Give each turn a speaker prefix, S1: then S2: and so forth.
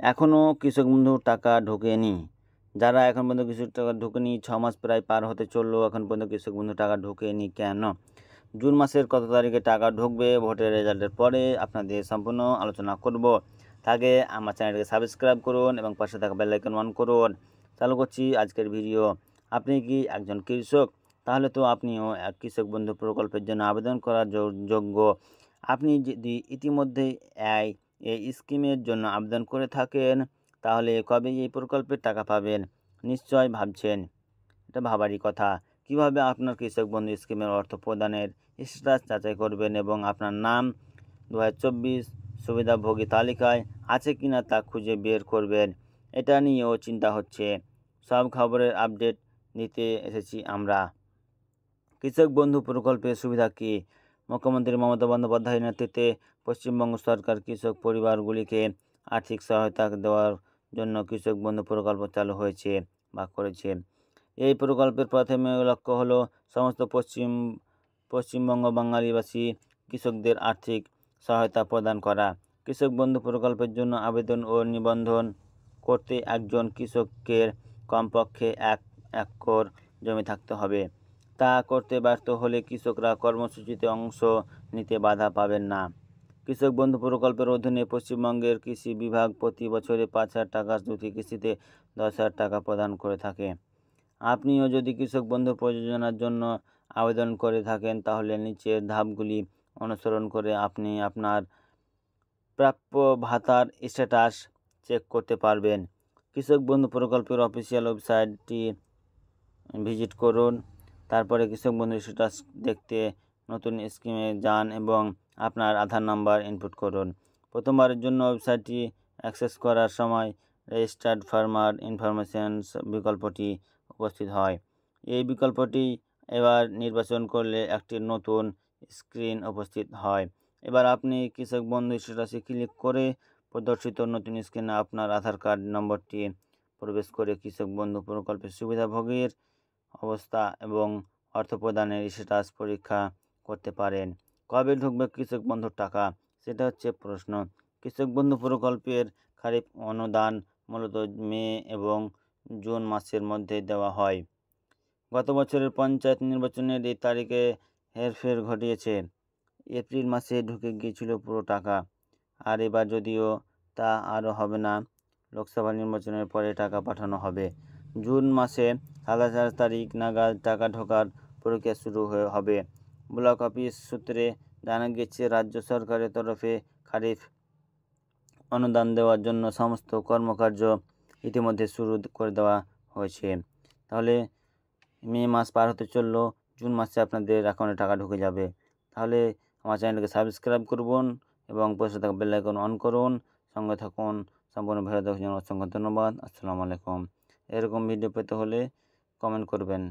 S1: এখনও কৃষক বন্ধু টাকা ঢোকেনি। যারা এখন পর্যন্ত কৃষক টাকা ঢোকেনি, 6 মাস প্রায় পার হতে চললো, এখন পর্যন্ত কৃষক বন্ধু টাকা ঢোকেনি কেন? জুন মাসের কত তারিখে টাকা ঢুকবে ভোটের রেজাল্টের পরে আপনাদের সম্পূর্ণ আলোচনা করব। তাকে আমার চ্যানেলকে সাবস্ক্রাইব করুন এবং পাশে থাকা বেল আইকন অন করুন। চালু করছি আজকের ভিডিও। আপনি কি একজন কৃষক? তাহলে তো আপনিও এক কৃষক বন্ধু প্রকল্পের জন্য আবেদন করার যোগ্য। আপনি যদি ইতিমধ্যে এই স্কিমের জন্য আবেদন করে থাকেন, তাহলে কবে এই প্রকল্পের টাকা পাবেন নিশ্চয় ভাবছেন। এটা ভাবারই কথা। কিভাবে আপনার কৃষক বন্ধু স্কিমের অর্থ প্রদানের স্ট্যাটাস যাচাই করবেন এবং আপনার নাম 2024 সুবিধাভোগী তালিকায় আছে কিনা তা খুঁজে বের করবেন, এটা নিয়েও চিন্তা হচ্ছে। সব খবরের আপডেট নিতে এসেছি আমরা। কৃষক বন্ধু প্রকল্পের সুবিধা কী? মুখ্যমন্ত্রী মমতা বন্দ্যোপাধ্যায়ের নেতৃত্বে পশ্চিমবঙ্গ সরকার কৃষক পরিবারগুলিকে আর্থিক সহায়তা দেওয়ার জন্য কৃষক বন্ধু প্রকল্প চালু হয়েছে বা করেছে। এই প্রকল্পের প্রথম লক্ষ্য হলো সমস্ত পশ্চিমবঙ্গ বাঙালিবাসী কৃষকদের আর্থিক সহায়তা প্রদান করা। কৃষক বন্ধু প্রকল্পের জন্য আবেদন ও নিবন্ধন করতে একজন কৃষকের কমপক্ষে 1 একর জমি থাকতে হবে। তা করতে ব্যর্থ হলে কৃষকরা কর্মসূচিতে অংশ নিতে বাধা পাবেন না। কৃষক বন্ধু প্রকল্পের অধীনে পশ্চিমবঙ্গের কৃষি বিভাগ প্রতি বছরে 5,000 টাকা, প্রতি কিস্তিতে 10,000 টাকা প্রদান করে থাকে। আপনিও যদি কৃষক বন্ধু প্রযোজনার জন্য আবেদন করে থাকেন, তাহলে নিচের ধাপগুলি অনুসরণ করে আপনি আপনার প্রাপ্য ভাতার স্ট্যাটাস চেক করতে পারবেন। কৃষক বন্ধু প্রকল্পের অফিসিয়াল ওয়েবসাইটটি ভিজিট করুন। তারপরে কৃষক বন্ধু স্ট্যাটাস দেখতে নতুন স্কিমে যান এবং আপনার আধার নাম্বার ইনপুট করুন। প্রথমবারের জন্য ওয়েবসাইটটি অ্যাক্সেস করার সময় রেজিস্টার্ড ফার্মার ইনফরমেশনস বিকল্পটি উপস্থিত হয়। এই বিকল্পটি এবার নির্বাচন করলে একটি নতুন স্ক্রিন উপস্থিত হয়। এবার আপনি কৃষক বন্ধু স্ট্যাটাসে ক্লিক করে প্রদর্শিত নতুন স্ক্রিনে আপনার আধার কার্ড নম্বরটি প্রবেশ করে কৃষক বন্ধু প্রকল্পের সুবিধাভোগীর অবস্থা এবং অর্থ প্রদানের স্ট্যাটাস পরীক্ষা করতে পারেন। কবে ঢুকবে কৃষক বন্ধুর টাকা, সেটা হচ্ছে প্রশ্ন। কৃষক বন্ধু প্রকল্পের খারিফ অনুদান মূলত মে এবং জুন মাসের মধ্যে দেওয়া হয়। গত বছরের পঞ্চায়েত নির্বাচনের এই তারিখে হেরফের ঘটিয়েছে। এপ্রিল মাসে ঢুকে গিয়েছিল পুরো টাকা, আর এবার যদিও তা আরও হবে না। লোকসভা নির্বাচনের পরে টাকা পাঠানো হবে। জুন মাসে 27 তারিখ নাগাদ টাকা ঢোকার প্রক্রিয়া শুরু হবে। ব্লক অফিস সূত্রে জানা গেছে, রাজ্য সরকারের তরফে খারিফ অনুদান দেওয়ার জন্য সমস্ত কর্মকার্য ইতিমধ্যে শুরু করে দেওয়া হয়েছে। তাহলে মে মাস পার হতে চললো, জুন মাসে আপনাদের অ্যাকাউন্টে টাকা ঢুকে যাবে। তাহলে আমার চ্যানেলকে সাবস্ক্রাইব করুন এবং পাশে থাকা বেল আইকন অন করুন। সঙ্গে থাকুন। সম্পূর্ণ ভিডিও দেখার জন্য অসংখ্য ধন্যবাদ। আসসালামু আলাইকুম। এরকম ভিডিও পেতে হলে কমেন্ট করবেন।